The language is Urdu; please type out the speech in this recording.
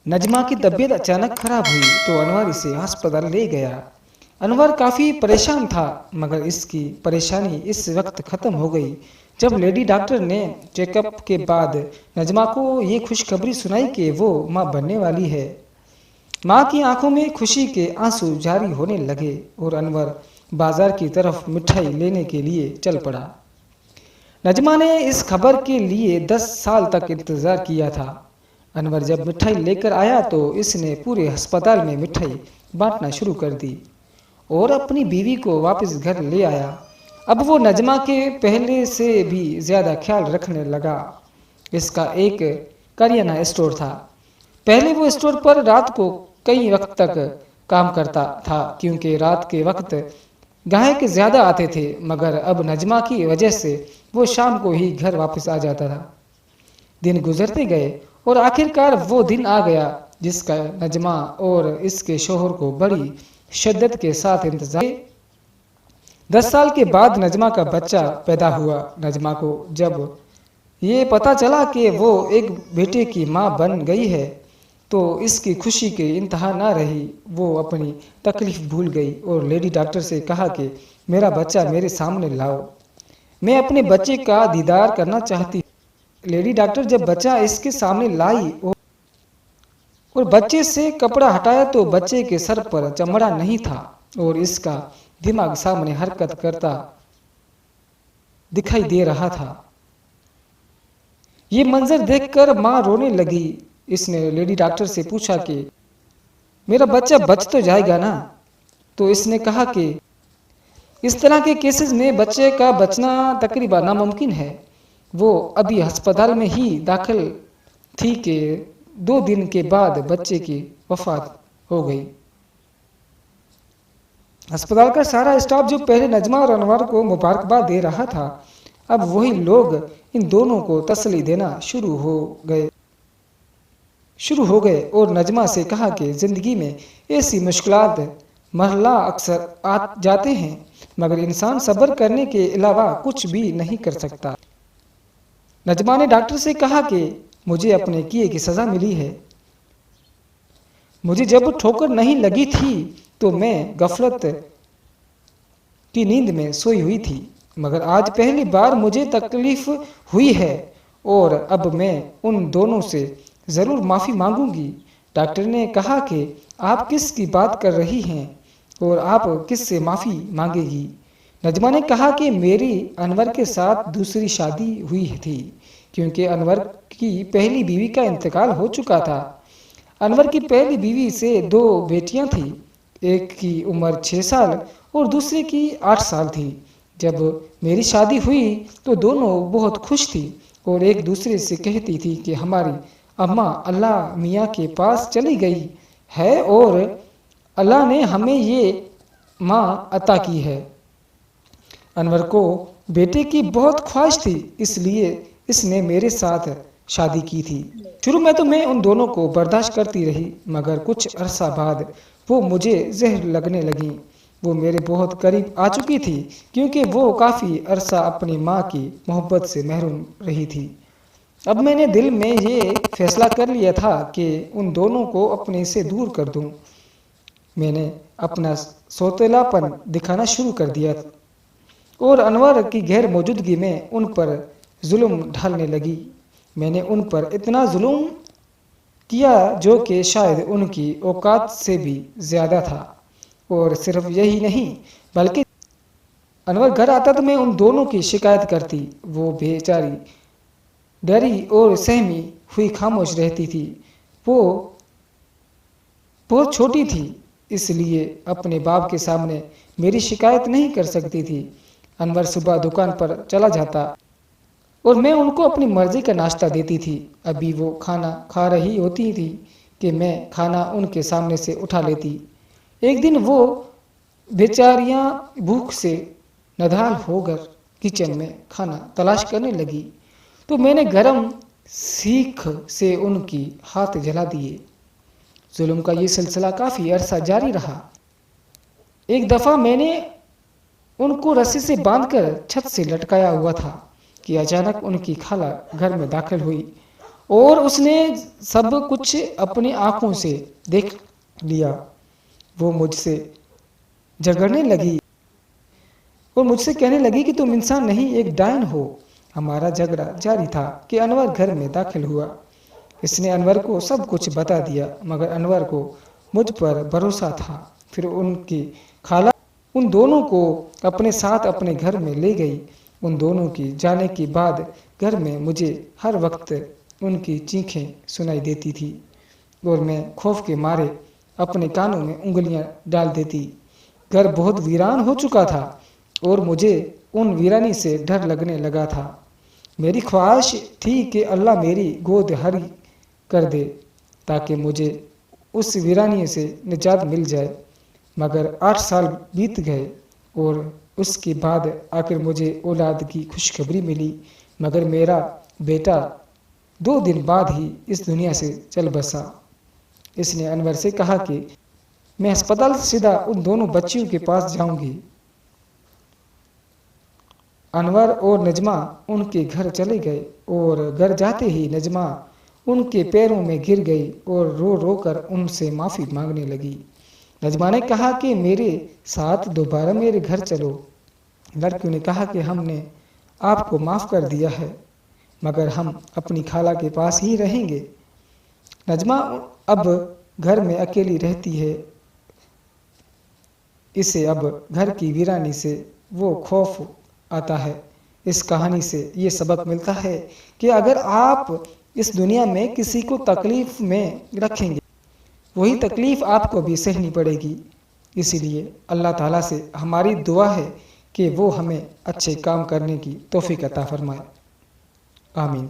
نجمہ کی طبیعت اچانک خراب ہوئی تو انور اسے ہسپتال لے گیا۔ انور کافی پریشان تھا مگر اس کی پریشانی اس وقت ختم ہو گئی جب لیڈی ڈاکٹر نے چیک اپ کے بعد نجمہ کو یہ خوشخبری سنائی کہ وہ ماں بننے والی ہے۔ ماں کی آنکھوں میں خوشی کے آنسو جاری ہونے لگے اور انور بازار کی طرف مٹھائی لینے کے لیے چل پڑا۔ نجمہ نے اس خبر کے لیے 10 سال تک انتظار کیا تھا۔ انور جب مٹھائی لے کر آیا تو اس نے پورے ہسپتال میں مٹھائی بانٹنا شروع کر دی اور اپنی بیوی کو واپس گھر لے آیا۔ اب وہ نجمہ کے پہلے سے بھی زیادہ خیال رکھنے لگا۔ اس کا ایک کریانہ اسٹور تھا۔ پہلے وہ اسٹور پر رات کو کئی وقت تک کام کرتا تھا کیونکہ رات کے وقت گاہک زیادہ آتے تھے، مگر اب نجمہ کی وجہ سے وہ شام کو ہی گھر واپس آ جاتا تھا۔ دن گزرتے گئے اور آخر کار وہ دن آ گیا جس کا نجمہ اور اس کے شوہر کو بڑی شدت کے ساتھ انتظار۔ 10 سال کے بعد نجمہ کا بچہ پیدا ہوا۔ نجمہ کو جب یہ پتہ چلا کہ وہ ایک بیٹے کی ماں بن گئی ہے تو اس کی خوشی کی انتہا نہ رہی۔ وہ اپنی تکلیف بھول گئی اور لیڈی ڈاکٹر سے کہا کہ میرا بچہ میرے سامنے لاؤ، میں اپنے بچے کا دیدار کرنا چاہتی ہوں۔ لیڈی ڈاکٹر جب بچہ اس کے سامنے لائی اور بچے سے کپڑا ہٹایا تو بچے کے سر پر چمڑا نہیں تھا اور اس کا دماغ سامنے حرکت کرتا دکھائی دے رہا تھا۔ یہ منظر دیکھ کر ماں رونے لگی۔ اس نے لیڈی ڈاکٹر سے پوچھا کہ میرا بچہ بچ تو جائے گا نا؟ تو اس نے کہا کہ اس طرح کے کیسز میں بچے کا بچنا تقریباً ناممکن ہے۔ وہ ابھی ہسپتال میں ہی داخل تھی کہ 2 دن کے بعد بچے کی وفات ہو گئی۔ ہسپتال کا سارا اسٹاف جو پہلے نجمہ اور انور کو مبارکباد دے رہا تھا، اب وہی لوگ ان دونوں کو تسلی دینا شروع ہو گئے اور نجمہ سے کہا کہ زندگی میں ایسی مشکلات مرحلہ اکثر آ جاتے ہیں مگر انسان صبر کرنے کے علاوہ کچھ بھی نہیں کر سکتا۔ نجمہ نے ڈاکٹر سے کہا کہ مجھے اپنے کیے کی سزا ملی ہے۔ مجھے جب ٹھوکر نہیں لگی تھی تو میں غفلت کی نیند میں سوئی ہوئی تھی مگر آج پہلی بار مجھے تکلیف ہوئی ہے اور اب میں ان دونوں سے ضرور معافی مانگوں گی۔ ڈاکٹر نے کہا کہ آپ کس کی بات کر رہی ہیں اور آپ کس سے معافی مانگے گی؟ نجمہ نے کہا کہ میری انور کے ساتھ دوسری شادی ہوئی تھی کیونکہ انور کی پہلی بیوی کا انتقال ہو چکا تھا۔ انور کی پہلی بیوی سے 2 بیٹیاں تھیں، ایک کی عمر 6 سال اور دوسرے کی 8 سال تھی۔ جب میری شادی ہوئی تو دونوں بہت خوش تھی اور ایک دوسرے سے کہتی تھی کہ ہماری اماں اللہ میاں کے پاس چلی گئی ہے اور اللہ نے ہمیں یہ ماں عطا کی ہے۔ انور کو بیٹے کی بہت خواہش تھی اس لیے اس نے میرے ساتھ شادی کی تھی۔ شروع میں تو میں ان دونوں کو برداشت کرتی رہی مگر کچھ عرصہ بعد وہ مجھے زہر لگنے لگیں۔ وہ میرے بہت قریب آ چکی تھی کیونکہ وہ کافی عرصہ اپنی ماں کی محبت سے محروم رہی تھی۔ اب میں نے دل میں یہ فیصلہ کر لیا تھا کہ ان دونوں کو اپنے سے دور کر دوں۔ میں نے اپنا سوتیلا پن دکھانا شروع کر دیا اور انور کی غیر موجودگی میں ان پر ظلم ڈھالنے لگی۔ میں نے ان پر اتنا ظلم کیا جو کہ شاید ان کی اوقات سے بھی زیادہ تھا، اور صرف یہی نہیں بلکہ انور گھر آتا تو میں ان دونوں کی شکایت کرتی۔ وہ بیچاری ڈری اور سہمی ہوئی خاموش رہتی تھی۔ وہ بہت چھوٹی تھی اس لیے اپنے باپ کے سامنے میری شکایت نہیں کر سکتی تھی۔ انور صبح دکان پر چلا جاتا اور میں ان کو اپنی مرضی کا ناشتہ دیتی تھی۔ ابھی وہ کھانا کھا رہی ہوتی تھی کہ میں کھانا ان کے سامنے سے اٹھا لیتی۔ ایک دن وہ بیچاریاں بھوک سے ندال ہو کر کچن میں کھانا تلاش کرنے لگی تو میں نے گرم سیخ سے ان کی ہاتھ جلا دیے۔ ظلم کا یہ سلسلہ کافی عرصہ جاری رہا۔ ایک دفعہ میں نے ان کو رسی سے باندھ کر چھت سے لٹکایا ہوا تھا کہ اچانک ان کی خالہ گھر میں داخل ہوئی اور اس نے سب کچھ اپنی آنکھوں سے دیکھ لیا۔ وہ مجھ سے جھگڑنے لگی اور مجھ سے کہنے لگی کہ تم انسان نہیں ایک ڈائن ہو۔ ہمارا جھگڑا جاری تھا کہ انور گھر میں داخل ہوا۔ اس نے انور کو سب کچھ بتا دیا، مگر انور کو مجھ پر بھروسہ تھا۔ پھر ان کی خالہ ان دونوں کو اپنے ساتھ اپنے گھر میں لے گئی۔ ان دونوں کی جانے کے بعد گھر میں مجھے ہر وقت ان کی چیخیں سنائی دیتی تھی اور میں خوف کے مارے اپنے کانوں میں انگلیاں ڈال دیتی۔ گھر بہت ویران ہو چکا تھا اور مجھے ان ویرانی سے ڈر لگنے لگا تھا۔ میری خواہش تھی کہ اللہ میری گود ہری کر دے تاکہ مجھے اس ویرانی سے نجات مل جائے، مگر 8 سال بیت گئے اور اس کے بعد آخر مجھے اولاد کی خوشخبری ملی، مگر میرا بیٹا 2 دن بعد ہی اس دنیا سے چل بسا۔ اس نے انور سے کہا کہ میں ہسپتال سے سیدھا ان دونوں بچیوں کے پاس جاؤں گی۔ انور اور نجمہ ان کے گھر چلے گئے اور گھر جاتے ہی نجمہ ان کے پیروں میں گر گئی اور رو رو کر ان سے معافی مانگنے لگی۔ نجمہ نے کہا کہ میرے ساتھ دوبارہ میرے گھر چلو۔ لڑکیوں نے کہا کہ ہم نے آپ کو معاف کر دیا ہے، مگر ہم اپنی خالہ کے پاس ہی رہیں گے۔ نجمہ اب گھر میں اکیلی رہتی ہے۔ اسے اب گھر کی ویرانی سے وہ خوف آتا ہے۔ اس کہانی سے یہ سبق ملتا ہے کہ اگر آپ اس دنیا میں کسی کو تکلیف میں رکھیں گے، وہی تکلیف آپ کو بھی سہنی پڑے گی۔ اسی لیے اللہ تعالیٰ سے ہماری دعا ہے کہ وہ ہمیں اچھے کام کرنے کی توفیق عطا فرمائے۔ آمین۔